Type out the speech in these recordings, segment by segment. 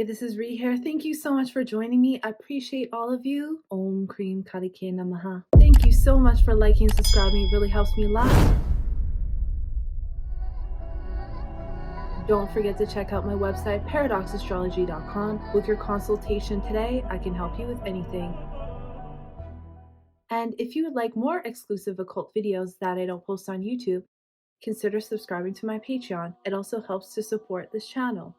this is Ree here. Thank you so much for joining me. I appreciate all of you. Om Cream Karike Namaha. Thank you so much for liking and subscribing. It really helps me a lot. Don't forget to check out my website, paradoxastrology.com. Book your consultation today. I can help you with anything. And if you would like more exclusive occult videos that I don't post on YouTube, consider subscribing to my Patreon. It also helps to support this channel.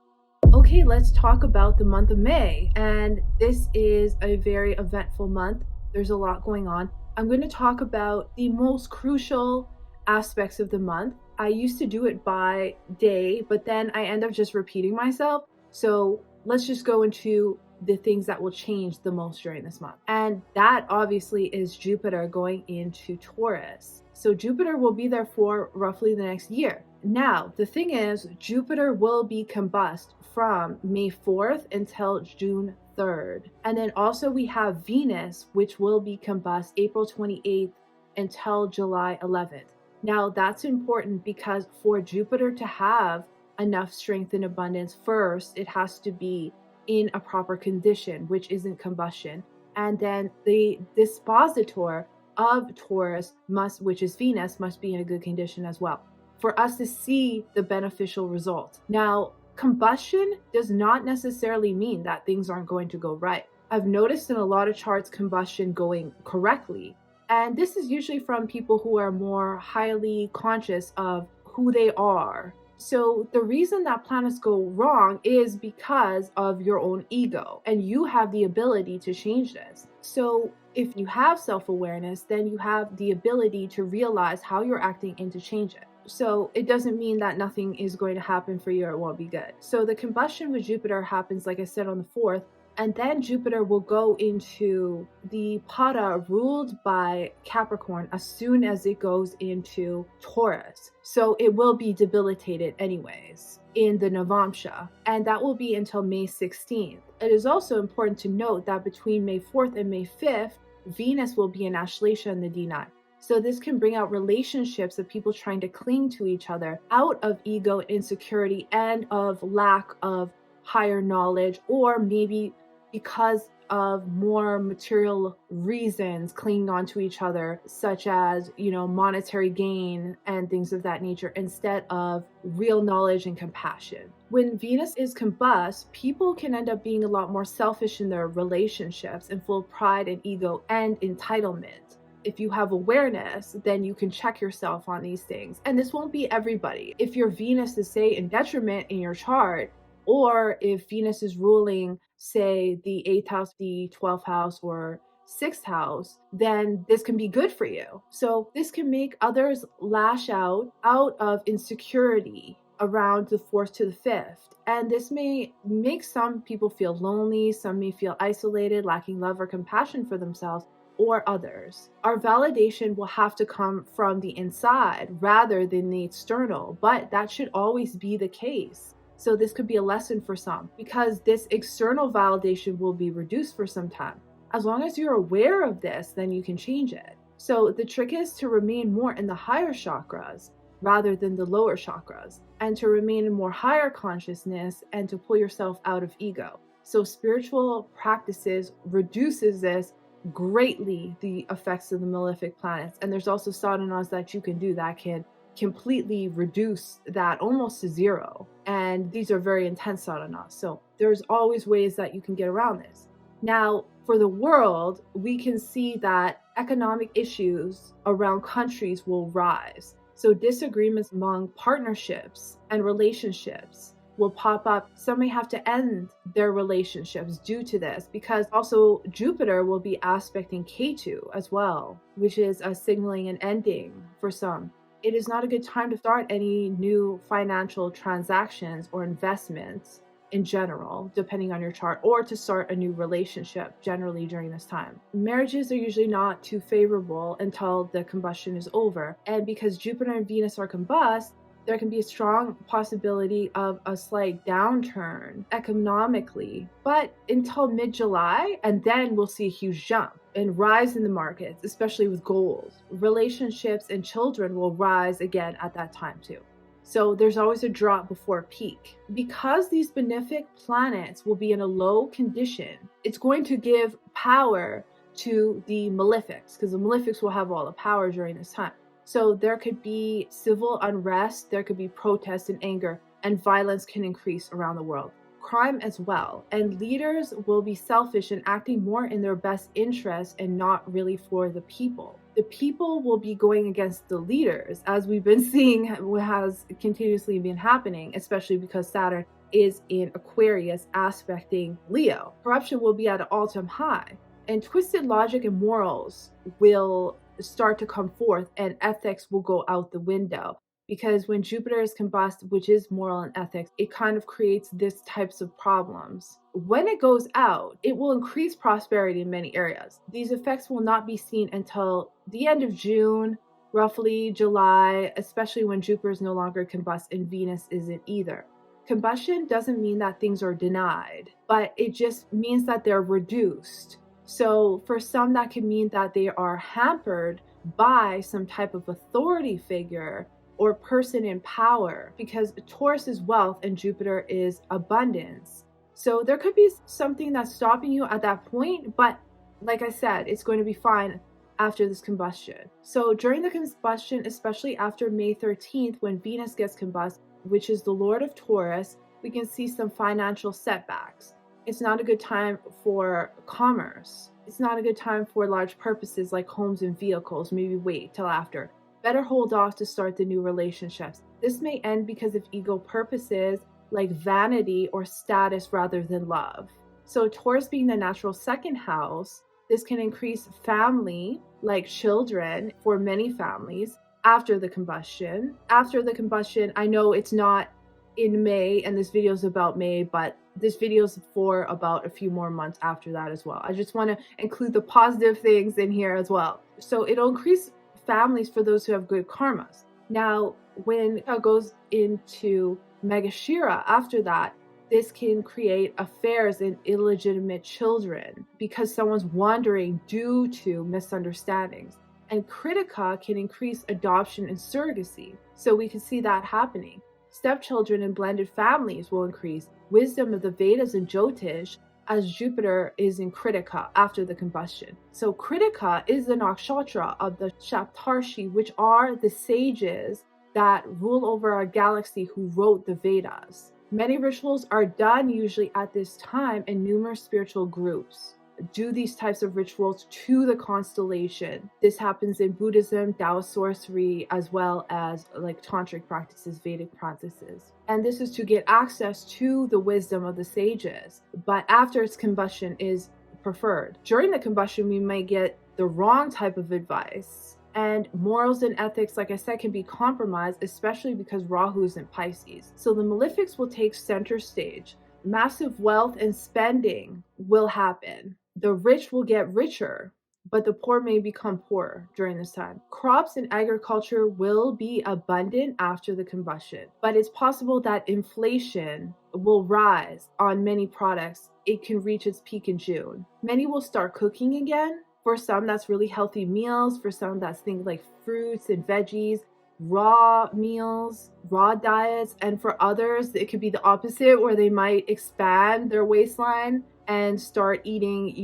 Okay, let's talk about the month of May. And this is a very eventful month. There's a lot going on. I'm going to talk about the most crucial aspects of the month. I used to do it by day, but then I end up just repeating myself. So let's just go into the things that will change the most during this month. And that obviously is Jupiter going into Taurus. So Jupiter will be there for roughly the next year. Now, the thing is, Jupiter will be combust from May 4th until June 3rd. And then also we have Venus, which will be combust April 28th until July 11th. Now, that's important because for Jupiter to have enough strength and abundance, first, it has to be in a proper condition, which isn't combustion. And then the dispositor of Taurus which is Venus, must be in a good condition as well for us to see the beneficial result. Now, combustion does not necessarily mean that things aren't going to go right. I've noticed in a lot of charts combustion going correctly. And this is usually from people who are more highly conscious of who they are. So the reason that planets go wrong is because of your own ego, and you have the ability to change this. So if you have self-awareness, then you have the ability to realize how you're acting and to change it. So it doesn't mean that nothing is going to happen for you or it won't be good. So the combustion with Jupiter happens, like I said, on the 4th. And then Jupiter will go into the Pada ruled by Capricorn as soon as it goes into Taurus. So it will be debilitated anyways in the Navamsha. And that will be until May 16th. It is also important to note that between May 4th and May 5th, Venus will be in Ashleisha in the D9. So this can bring out relationships of people trying to cling to each other out of ego, insecurity, and of lack of higher knowledge, or maybe because of more material reasons clinging on to each other, such as, monetary gain and things of that nature, instead of real knowledge and compassion. When Venus is combust, people can end up being a lot more selfish in their relationships and full of pride and ego and entitlement. If you have awareness, then you can check yourself on these things. And this won't be everybody. If your Venus is, say, in detriment in your chart, or if Venus is ruling, say, the 8th house, the 12th house, or 6th house, then this can be good for you. So this can make others lash out of insecurity around the 4th to the 5th. And this may make some people feel lonely, some may feel isolated, lacking love or compassion for themselves or others. Our validation will have to come from the inside rather than the external, but that should always be the case. So this could be a lesson for some, because this external validation will be reduced for some time. As long as you're aware of this, then you can change it. So the trick is to remain more in the higher chakras rather than the lower chakras, and to remain in more higher consciousness and to pull yourself out of ego. So spiritual practices reduces this greatly, the effects of the malefic planets. And there's also sadhanas that you can do that can completely reduce that almost to zero. And these are very intense sadhanas. So there's always ways that you can get around this. Now, for the world, we can see that economic issues around countries will rise. So disagreements among partnerships and relationships will pop up. Some may have to end their relationships due to this, because also Jupiter will be aspecting Ketu as well, which is a signaling an ending for some. It is not a good time to start any new financial transactions or investments in general, depending on your chart, or to start a new relationship generally during this time. Marriages are usually not too favorable until the combustion is over. And because Jupiter and Venus are combust, there can be a strong possibility of a slight downturn economically, but until mid-July, and then we'll see a huge jump and rise in the markets, especially with gold. Relationships and children will rise again at that time too. So there's always a drop before a peak. Because these benefic planets will be in a low condition, it's going to give power to the malefics, because the malefics will have all the power during this time. So there could be civil unrest, there could be protests and anger, and violence can increase around the world. Crime as well. And leaders will be selfish and acting more in their best interest and not really for the people. The people will be going against the leaders, as we've been seeing has continuously been happening, especially because Saturn is in Aquarius aspecting Leo. Corruption will be at an all-time high, and twisted logic and morals will start to come forth, and ethics will go out the window. Because when Jupiter is combust, which is moral and ethics, it kind of creates this types of problems. When it goes out, it will increase prosperity in many areas. These effects will not be seen until the end of June, roughly July, especially when Jupiter is no longer combust and Venus isn't either. Combustion doesn't mean that things are denied, but it just means that they're reduced. So for some, that can mean that they are hampered by some type of authority figure or person in power, because Taurus is wealth and Jupiter is abundance. So there could be something that's stopping you at that point, but like I said, it's going to be fine after this combustion. So during the combustion, especially after May 13th, when Venus gets combust, which is the Lord of Taurus, we can see some financial setbacks. It's not a good time for commerce. It's not a good time for large purposes like homes and vehicles. Maybe wait till after. Better hold off to start the new relationships. This may end because of ego purposes like vanity or status rather than love. So Taurus being the natural second house, this can increase family, like children, for many families after the combustion. After the combustion, I know it's not in May and this video is about May, but this video is for about a few more months after that as well. I just want to include the positive things in here as well. So it'll increase families for those who have good karmas. Now, when it goes into Megashira after that, this can create affairs and illegitimate children because someone's wandering due to misunderstandings. And Kritika can increase adoption and surrogacy. So we can see that happening. Stepchildren and blended families will increase. Wisdom of the Vedas and jyotish, as Jupiter is in Kritika after the combustion. So Kritika is the nakshatra of the Shaptarshi, which are the sages that rule over our galaxy who wrote the Vedas. Many rituals are done usually at this time, and numerous spiritual groups do these types of rituals to the constellation. This happens in Buddhism, Taoist sorcery, as well as like tantric practices, Vedic practices. And this is to get access to the wisdom of the sages. But after its combustion is preferred. During the combustion, we may get the wrong type of advice. And morals and ethics, like I said, can be compromised, especially because Rahu is in Pisces. So the malefics will take center stage. Massive wealth and spending will happen. The rich will get richer, but the poor may become poorer during this time. Crops and agriculture will be abundant after the combustion, but it's possible that inflation will rise on many products. It can reach its peak in June. Many will start cooking again. For some, that's really healthy meals. For some, that's things like fruits and veggies, raw meals, raw diets. And for others, it could be the opposite, where they might expand their waistline and start eating,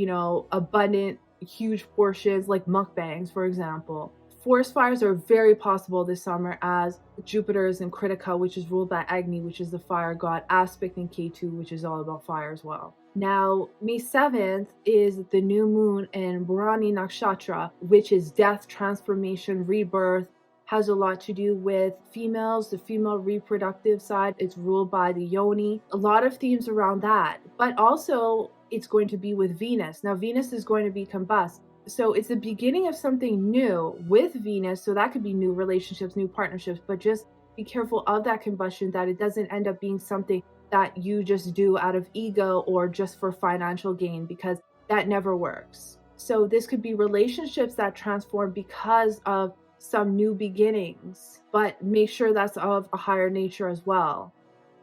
abundant, huge portions like mukbangs, for example. Forest fires are very possible this summer as Jupiter is in Kritika, which is ruled by Agni, which is the fire god, aspect in Ketu, which is all about fire as well. Now, May 7th is the new moon in Bharani Nakshatra, which is death, transformation, rebirth, has a lot to do with females, the female reproductive side. It's ruled by the yoni. A lot of themes around that, but also it's going to be with Venus. Now, Venus is going to be combust. So it's the beginning of something new with Venus. So that could be new relationships, new partnerships, but just be careful of that combustion, that it doesn't end up being something that you just do out of ego or just for financial gain, because that never works. So this could be relationships that transform because of some new beginnings, but make sure that's of a higher nature as well,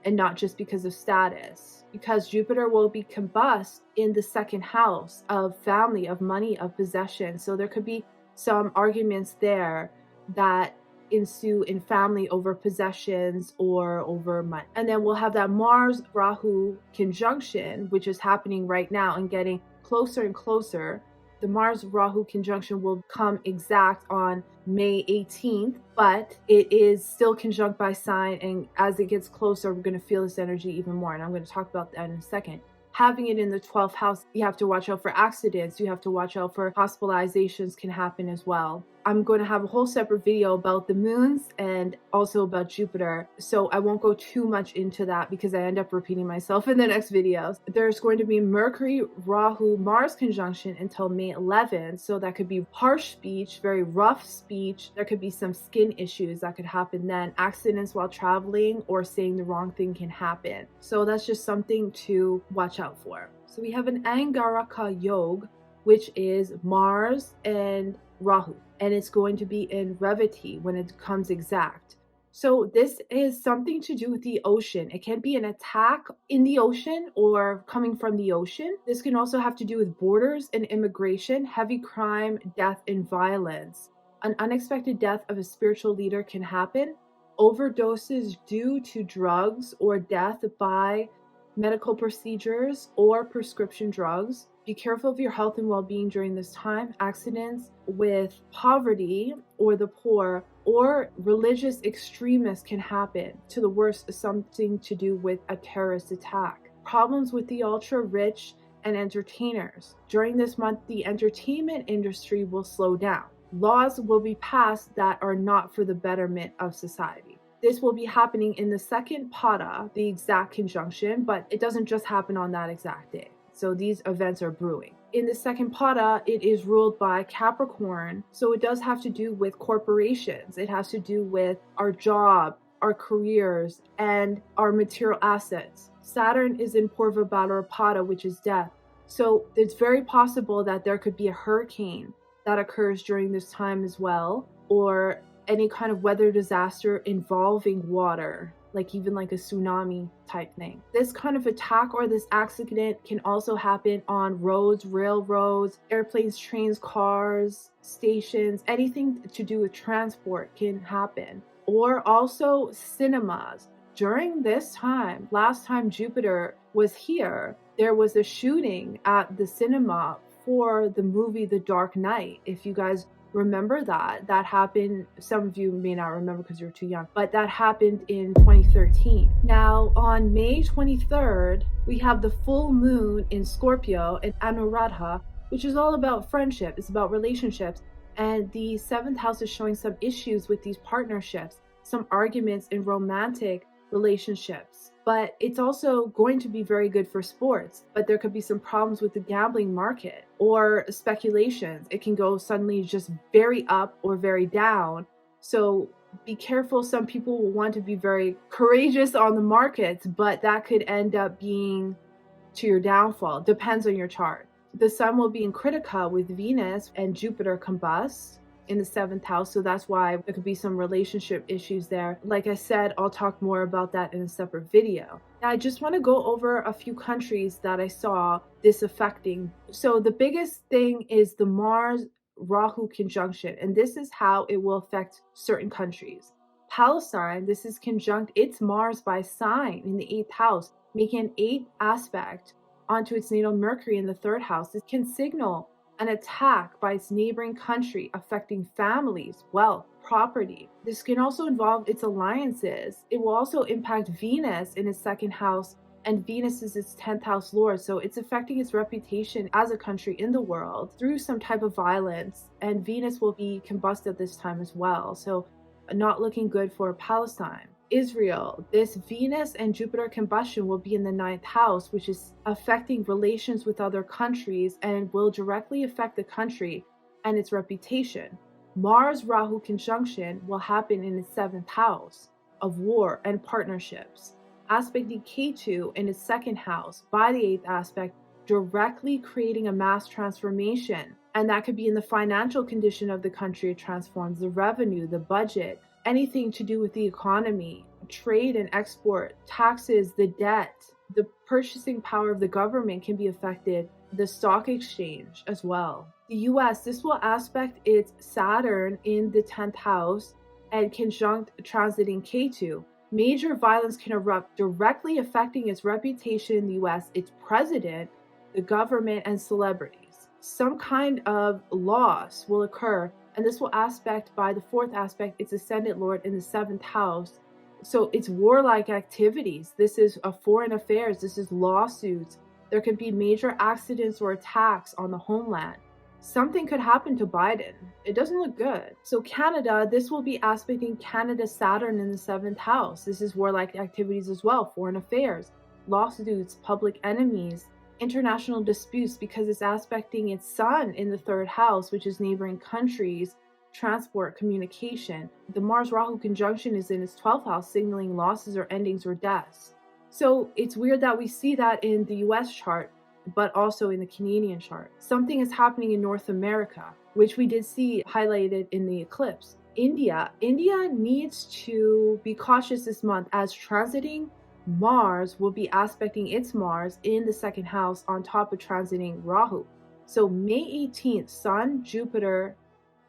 and not just because of status. Because Jupiter will be combust in the second house of family, of money, of possession. So there could be some arguments there that ensue in family over possessions or over money. And then we'll have that Mars Rahu conjunction, which is happening right now and getting closer and closer. The Mars Rahu conjunction will come exact on May 18th, but it is still conjunct by sign. And as it gets closer, we're going to feel this energy even more. And I'm going to talk about that in a second. Having it in the 12th house, you have to watch out for accidents. You have to watch out for hospitalizations can happen as well. I'm going to have a whole separate video about the moons and also about Jupiter. So I won't go too much into that because I end up repeating myself in the next videos. There's going to be Mercury, Rahu, Mars conjunction until May 11th. So that could be harsh speech, very rough speech. There could be some skin issues that could happen then. Accidents while traveling or saying the wrong thing can happen. So that's just something to watch out for. So we have an Angaraka Yoga, which is Mars and Rahu, and it's going to be in Revati when it comes exact. So this is something to do with the ocean. It can be an attack in the ocean or coming from the ocean. This can also have to do with borders and immigration, heavy crime, death, and violence. An unexpected death of a spiritual leader can happen. Overdoses due to drugs or death by medical procedures or prescription drugs. Be careful of your health and well-being during this time. Accidents with poverty or the poor or religious extremists can happen. To the worst, something to do with a terrorist attack. Problems with the ultra-rich and entertainers. During this month, the entertainment industry will slow down. Laws will be passed that are not for the betterment of society. This will be happening in the second pada, the exact conjunction, but it doesn't just happen on that exact day. So these events are brewing. In the second pada, it is ruled by Capricorn. So it does have to do with corporations. It has to do with our job, our careers, and our material assets. Saturn is in Purva Bhadrapada, which is death. So it's very possible that there could be a hurricane that occurs during this time as well, or any kind of weather disaster involving water, like even like a tsunami type thing. This kind of attack or this accident can also happen on roads, railroads, airplanes, trains, cars, stations, anything to do with transport can happen. Or also cinemas. During this time, last time Jupiter was here, there was a shooting at the cinema for the movie The Dark Knight. If you guys remember that happened, some of you may not remember because you're too young, but that happened in 2013. Now on May 23rd, we have the full moon in Scorpio in Anuradha, which is all about friendship. It's about relationships. And the 7th house is showing some issues with these partnerships, some arguments in romantic relationships. But it's also going to be very good for sports. But there could be some problems with the gambling market or speculations. It can go suddenly just very up or very down. So be careful. Some people will want to be very courageous on the markets, but that could end up being to your downfall. Depends on your chart. The sun will be in Kritika with Venus and Jupiter combust in the 7th house. So that's why there could be some relationship issues there. Like I said, I'll talk more about that in a separate video. Now, I just want to go over a few countries that I saw this affecting. So the biggest thing is the Mars Rahu conjunction, and this is how it will affect certain countries. Palestine, this is conjunct its Mars by sign in the 8th house, making an 8th aspect onto its natal Mercury in the 3rd house. This can signal an attack by its neighboring country affecting families, wealth, property. This can also involve its alliances. It will also impact Venus in its 2nd house, and Venus is its 10th house lord. So it's affecting its reputation as a country in the world through some type of violence. And Venus will be combust at this time as well. So not looking good for Palestine. Israel, this Venus and Jupiter combustion will be in the 9th house, which is affecting relations with other countries and will directly affect the country and its reputation. Mars Rahu conjunction will happen in its 7th house of war and partnerships. Aspecting Ketu in its 2nd house by the 8th aspect, directly creating a mass transformation. And that could be in the financial condition of the country. It transforms the revenue, the budget, anything to do with the economy, trade and export, taxes, the debt, the purchasing power of the government can be affected, the stock exchange as well. The US, this will aspect its Saturn in the 10th house and conjunct transiting Ketu. Major violence can erupt, directly affecting its reputation in the US, its president, the government, and celebrities. Some kind of loss will occur, and this will aspect by the fourth aspect, its ascendant lord in the seventh house. So it's warlike activities. This is foreign affairs. This is lawsuits. There could be major accidents or attacks on the homeland. Something could happen to Biden. It doesn't look good. So Canada, this will be aspecting Canada's Saturn in the seventh house. This is warlike activities as well, foreign affairs, lawsuits, public enemies, international disputes, because it's aspecting its sun in the third house, which is neighboring countries, transport, communication. The Mars-Rahu conjunction is in its 12th house, signaling losses or endings or deaths. So it's weird that we see that in the US chart, but also in the Canadian chart. Something is happening in North America, which we did see highlighted in the eclipse. India needs to be cautious this month, as transiting Mars will be aspecting its Mars in the second house on top of transiting Rahu. So May 18th, Sun, Jupiter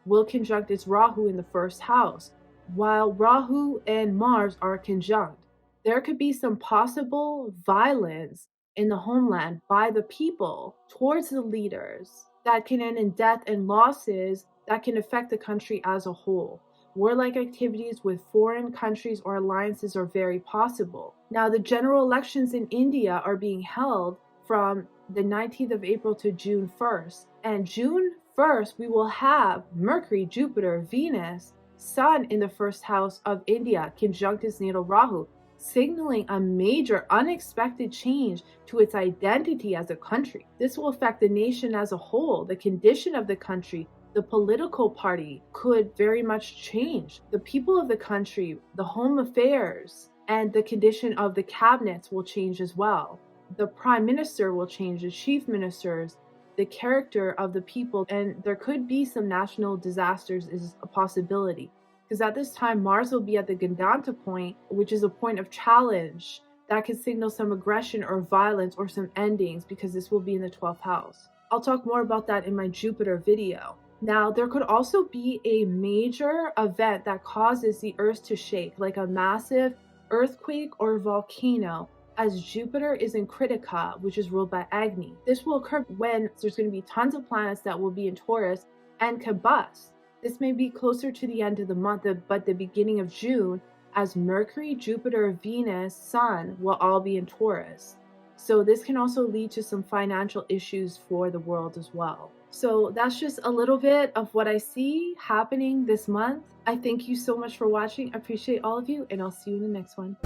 will conjunct its Rahu in the first house, while Rahu and Mars are conjunct. There could be some possible violence in the homeland by the people towards the leaders that can end in death and losses that can affect the country as a whole. Warlike activities with foreign countries or alliances are very possible. Now, the general elections in India are being held from the 19th of April to June 1st. And June 1st, we will have Mercury, Jupiter, Venus, Sun in the first house of India, conjunct its natal Rahu, signaling a major unexpected change to its identity as a country. This will affect the nation as a whole. The condition of the country, the political party could very much change. The people of the country, the home affairs, and the condition of the cabinets will change as well. The prime minister will change, the chief ministers, the character of the people, and there could be some national disasters is a possibility. Because at this time, Mars will be at the Gandanta point, which is a point of challenge that could signal some aggression or violence or some endings, because this will be in the 12th house. I'll talk more about that in my Jupiter video. Now, there could also be a major event that causes the Earth to shake, like a massive earthquake or volcano, as Jupiter is in Kritika, which is ruled by Agni. This will occur when there's going to be tons of planets that will be in Taurus and combust. This may be closer to the end of the month, but the beginning of June, as Mercury, Jupiter, Venus, Sun will all be in Taurus. So this can also lead to some financial issues for the world as well. So that's just a little bit of what I see happening this month. I thank you so much for watching. I appreciate all of you, and I'll see you in the next one.